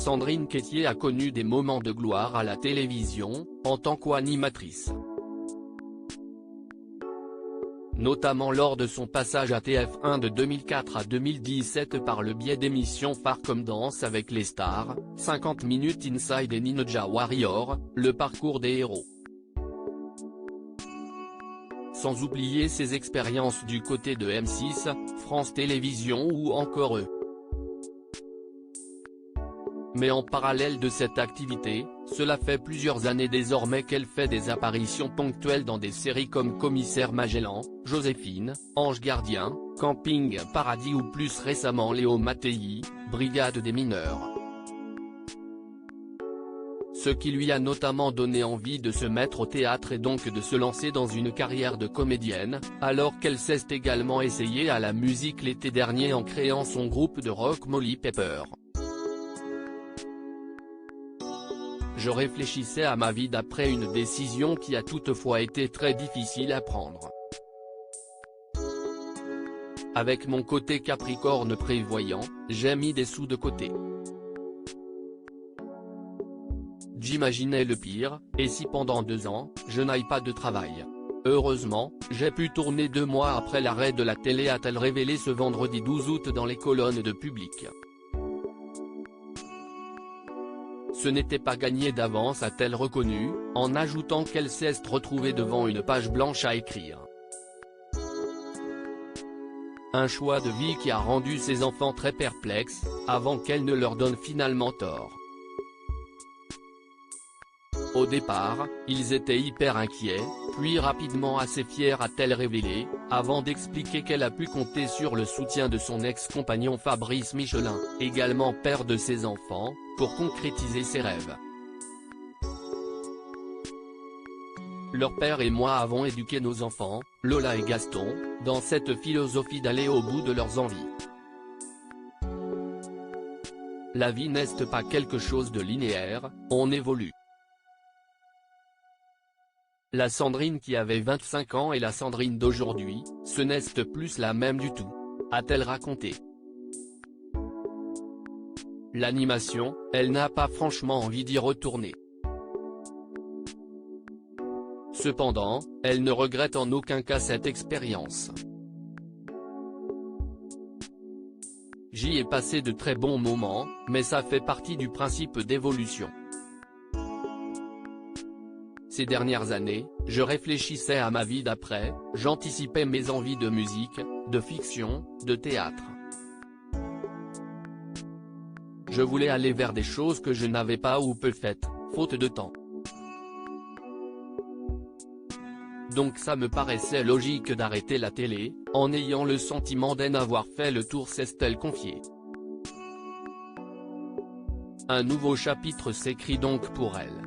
Sandrine Quétier a connu des moments de gloire à la télévision, en tant qu'animatrice. Notamment lors de son passage à TF1 de 2004 à 2017 par le biais d'émissions phares comme Danse avec les stars, 50 minutes Inside et Ninja Warrior, le parcours des héros. Sans oublier ses expériences du côté de M6, France Télévisions ou encore eux. Mais en parallèle de cette activité, cela fait plusieurs années désormais qu'elle fait des apparitions ponctuelles dans des séries comme Commissaire Magellan, Joséphine, Ange Gardien, Camping Paradis ou plus récemment Léo Mattei, Brigade des mineurs. Ce qui lui a notamment donné envie de se mettre au théâtre et donc de se lancer dans une carrière de comédienne, alors qu'elle s'est également essayée à la musique l'été dernier en créant son groupe de rock Molly Pepper. Je réfléchissais à ma vie d'après une décision qui a toutefois été très difficile à prendre. Avec mon côté Capricorne prévoyant, j'ai mis des sous de côté. J'imaginais le pire, et si pendant 2 ans, je n'aille pas de travail. Heureusement, j'ai pu tourner 2 mois après l'arrêt de la télé, a-t-elle révélé ce vendredi 12 août dans les colonnes de Public. Ce n'était pas gagné d'avance, a-t-elle reconnu, en ajoutant qu'elle s'est retrouvée devant une page blanche à écrire. Un choix de vie qui a rendu ses enfants très perplexes, avant qu'elle ne leur donne finalement tort. Au départ, ils étaient hyper inquiets, puis rapidement assez fiers, a-t-elle révélé, avant d'expliquer qu'elle a pu compter sur le soutien de son ex-compagnon Fabrice Michelin, également père de ses enfants, pour concrétiser ses rêves. Leur père et moi avons éduqué nos enfants, Lola et Gaston, dans cette philosophie d'aller au bout de leurs envies. La vie n'est pas quelque chose de linéaire, on évolue. La Sandrine qui avait 25 ans et la Sandrine d'aujourd'hui, ce n'est plus la même du tout, a-t-elle raconté. L'animation, elle n'a pas franchement envie d'y retourner. Cependant, elle ne regrette en aucun cas cette expérience. J'y ai passé de très bons moments, mais ça fait partie du principe d'évolution. Ces dernières années, je réfléchissais à ma vie d'après, j'anticipais mes envies de musique, de fiction, de théâtre. Je voulais aller vers des choses que je n'avais pas ou peu faites, faute de temps. Donc ça me paraissait logique d'arrêter la télé, en ayant le sentiment d'en avoir fait le tour, s'est-elle confiée. Un nouveau chapitre s'écrit donc pour elle.